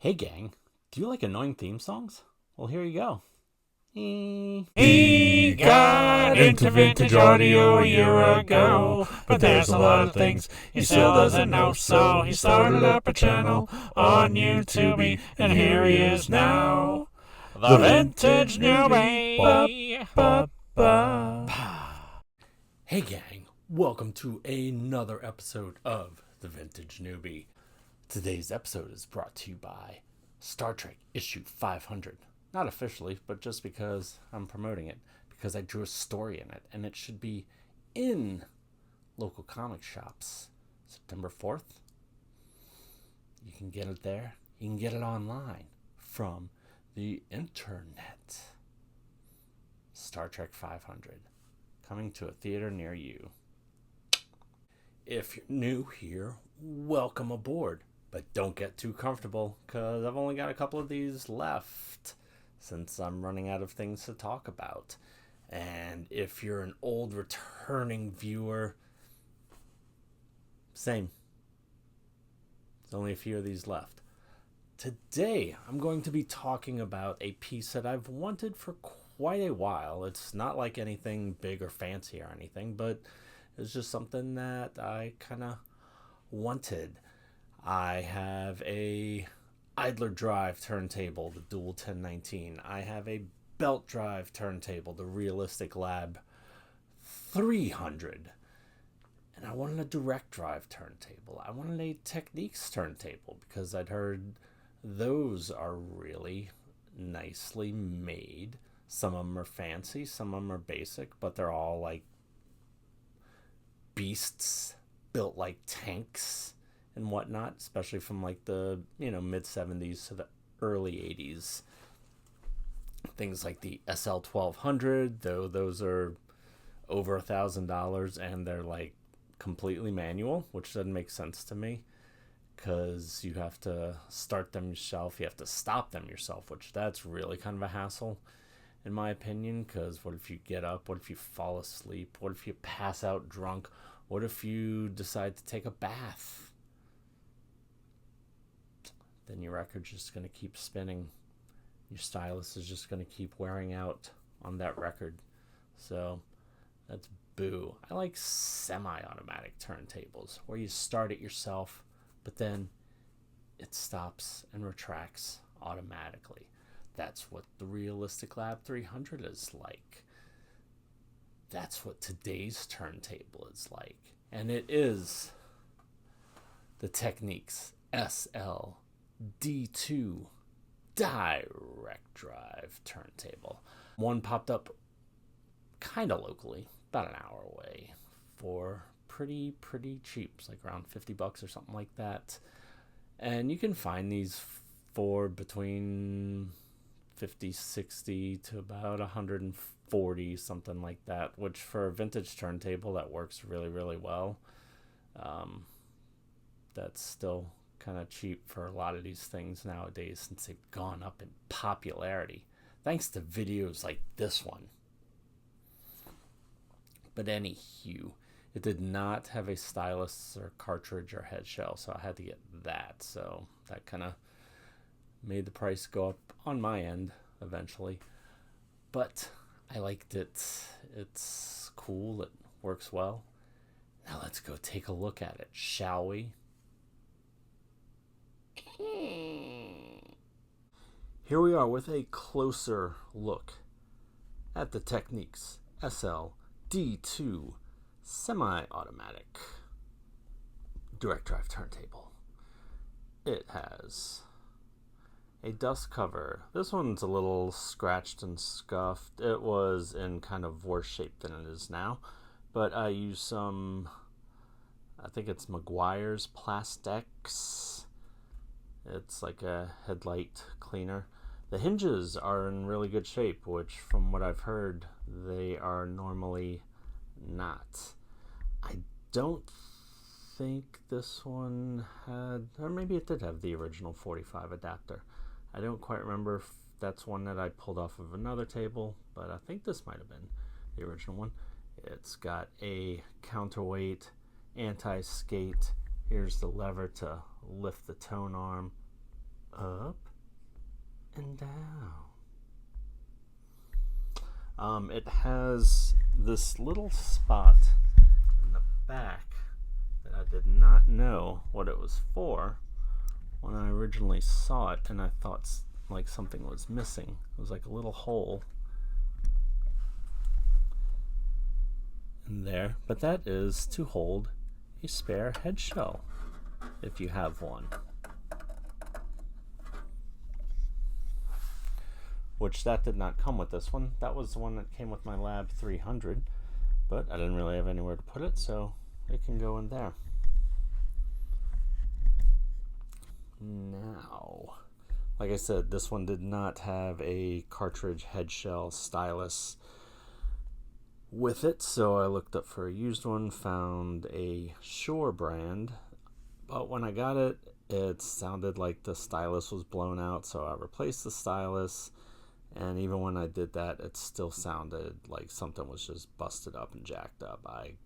Hey gang, do you like annoying theme songs? Well, here you go. He got into vintage audio a year ago, but there's a lot of things he still doesn't know, so he started up a channel on YouTube, and here he is now, the Vintage Newbie. Hey gang, welcome to another episode of The Vintage Newbie. Today's episode is brought to you by Star Trek issue 500. Not officially, but just because I'm promoting it, because I drew a story in it, and it should be in local comic shops September 4th. You can get it there. You can get it online from the internet. Star Trek 500, coming to a theater near you. If you're new here, welcome aboard. But don't get too comfortable, because I've only got a couple of these left, since I'm running out of things to talk about. And if you're an old returning viewer, same. There's only a few of these left. Today, I'm going to be talking about a piece that I've wanted for quite a while. It's not like anything big or fancy or anything, but it's just something that I kind of wanted. I have a idler drive turntable, the Dual 1019. I have a belt drive turntable, the Realistic Lab 300. And I wanted a direct drive turntable. I wanted a Technics turntable because I'd heard those are really nicely made. Some of them are fancy, some of them are basic, but they're all like beasts built like tanks and whatnot, especially from like the mid 70s to the early 80s. Things like the SL-1200, though those are over $1,000 and they're like completely manual, which doesn't make sense to me because you have to start them yourself, you have to stop them yourself, which that's really kind of a hassle in my opinion, because what if you get up, what if you fall asleep, what if you pass out drunk, what if you decide to take a bath? Then your record's just going to keep spinning. Your stylus is just going to keep wearing out on that record. So that's boo. I like semi-automatic turntables where you start it yourself, but then it stops and retracts automatically. That's what the Realistic Lab 300 is like. That's what today's turntable is like. And it is the Technics SL-D2 direct drive turntable. One popped up kind of locally, about an hour away, for pretty cheap. It's like around $50 or something like that. And you can find these for between 50, 60 to about 140, something like that, which for a vintage turntable that works really well. That's still kind of cheap for a lot of these things nowadays since they've gone up in popularity thanks to videos like this one. But anywho, it did not have a stylus or cartridge or head shell, so I had to get that. So that kind of made the price go up on my end eventually. But I liked it. It's cool. It works well. Now let's go take a look at it, shall we? Here we are with a closer look at the Technics SL-D2 semi-automatic direct drive turntable. It has a dust cover. This one's a little scratched and scuffed. It was in kind of worse shape than it is now, but I used some, I think it's Meguiar's Plastics. It's like a headlight cleaner. The hinges are in really good shape, which from what I've heard, they are normally not. I don't think this one had, or maybe it did have the original 45 adapter. I don't quite remember if that's one that I pulled off of another table, but I think this might have been the original one. It's got a counterweight, anti-skate. Here's the lever to lift the tone arm. up and down. It has this little spot in the back that I did not know what it was for when I originally saw it, and I thought like something was missing. It was like a little hole in there, but that is to hold a spare head shell if you have one. Which that did not come with this one. That was the one that came with my Lab 300, but I didn't really have anywhere to put it, so it can go in there. Now, like I said, this one did not have a cartridge head shell stylus with it, so I looked up for a used one, found a Shure brand, but when I got it, it sounded like the stylus was blown out, so I replaced the stylus. And even when I did that, it still sounded like something was just busted up and jacked up. I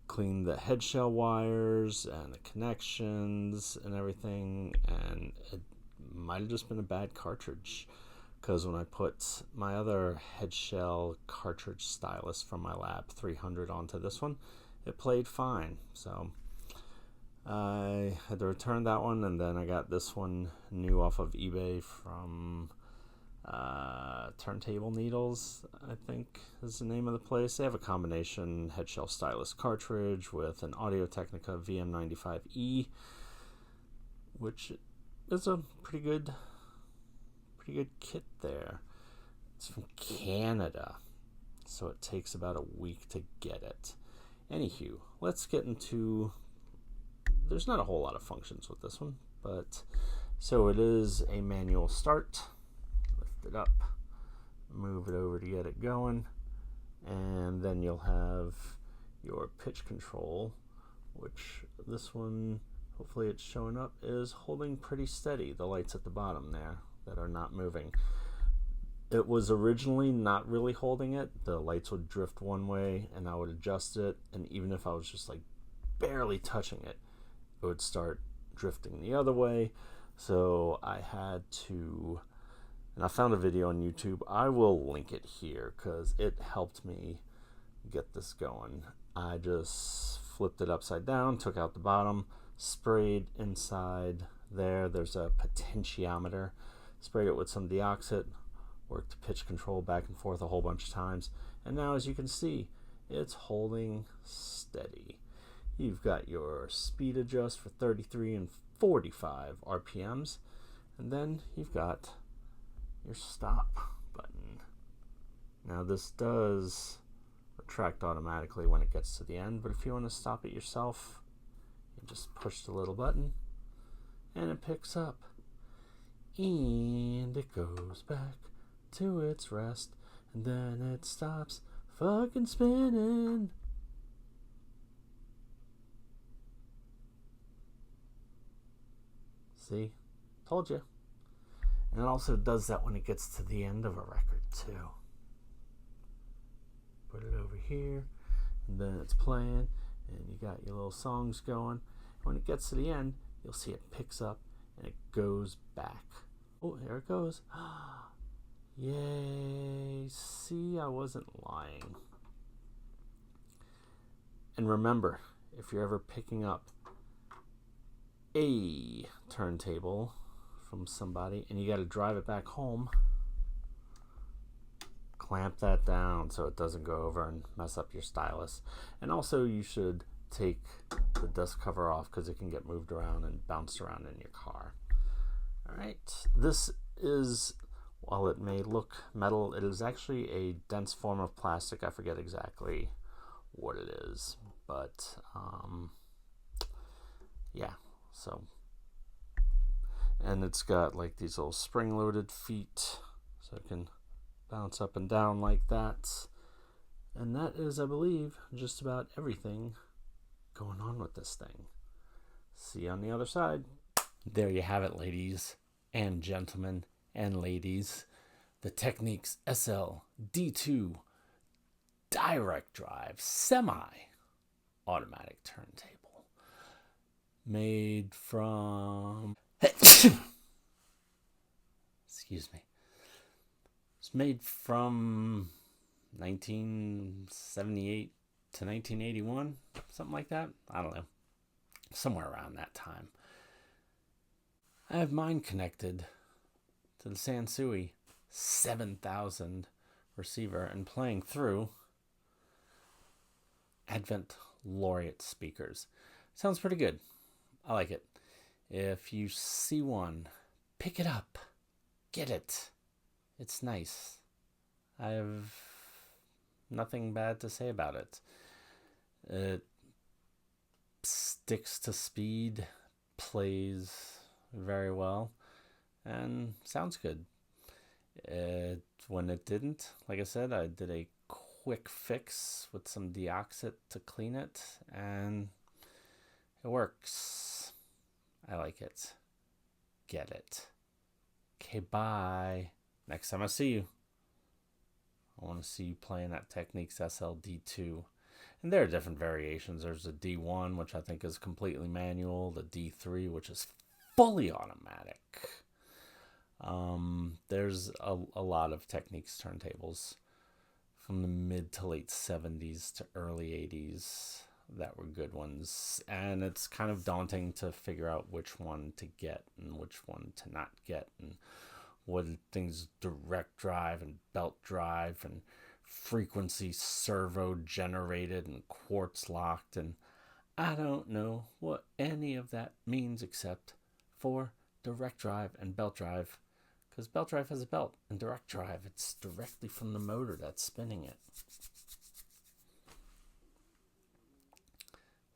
cleaned the head shell wires and the connections and everything, and it might have just been a bad cartridge. Because when I put my other head shell cartridge stylus from my Lab 300 onto this one, it played fine. So I had to return that one, and then I got this one new off of eBay from Turntable Needles, I think is the name of the place. They have a combination head shell stylus cartridge with an Audio-Technica VM95E, which is a pretty good kit there. It's from Canada, so it takes about a week to get it. Anywho, let's get into, there's not a whole lot of functions with this one, but so it is a manual start. It up, move it over to get it going, and then you'll have your pitch control, which this one, hopefully it's showing up, is holding pretty steady. The lights at the bottom there that are not moving. It was originally not really holding it. The lights would drift one way and I would adjust it, and even if I was just like barely touching it, it would start drifting the other way. So I had to, and I found a video on YouTube. I will link it here because it helped me get this going. I just flipped it upside down, took out the bottom, sprayed inside there. There's a potentiometer. Sprayed it with some deoxit, worked the pitch control back and forth a whole bunch of times. And now, as you can see, it's holding steady. You've got your speed adjust for 33 and 45 RPMs. And then you've got your stop button. Now this does retract automatically when it gets to the end, but if you want to stop it yourself, you just push the little button and it picks up and it goes back to its rest, and then it stops fucking spinning. See? Told you. And it also does that when it gets to the end of a record too. Put it over here, and then it's playing, and you got your little songs going. When it gets to the end, you'll see it picks up and it goes back. Oh, there it goes. Yay. See, I wasn't lying. And remember, if you're ever picking up a turntable from somebody and you got to drive it back home, clamp that down so it doesn't go over and mess up your stylus. And also you should take the dust cover off because it can get moved around and bounced around in your car. Alright, this is, while it may look metal, it is actually a dense form of plastic. I forget exactly what it is, but yeah, so, and it's got like these little spring-loaded feet so it can bounce up and down like that. And that is, I believe, just about everything going on with this thing. See you on the other side. There you have it, ladies and gentlemen and ladies. The Technics SL-D2 direct drive semi-automatic turntable. Made from Excuse me. It's made from 1978 to 1981, something like that. I don't know. Somewhere around that time. I have mine connected to the Sansui 7000 receiver and playing through Advent Laureate speakers. Sounds pretty good. I like it. If you see one, pick it up. Get it. It's nice. I have nothing bad to say about it. It sticks to speed, plays very well, and sounds good. When it didn't, like I said, I did a quick fix with some deoxit to clean it, and it works. I like it. Get it. Okay, bye. Next time I see you, I want to see you playing that Technics SL-D2. And there are different variations. There's the D1, which I think is completely manual. The D3, which is fully automatic. There's a lot of Technics turntables from the mid to late 70s to early 80s that were good ones. And it's kind of daunting to figure out which one to get and which one to not get. And what things direct drive and belt drive and frequency servo generated and quartz locked, and I don't know what any of that means except for direct drive and belt drive, because belt drive has a belt, and direct drive, it's directly from the motor that's spinning it.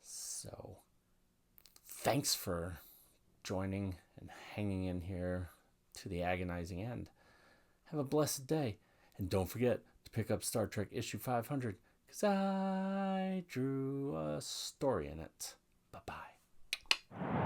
So thanks for joining and hanging in here to the agonizing end. Have a blessed day, and don't forget to pick up Star Trek issue 500, because I drew a story in it. Bye-bye.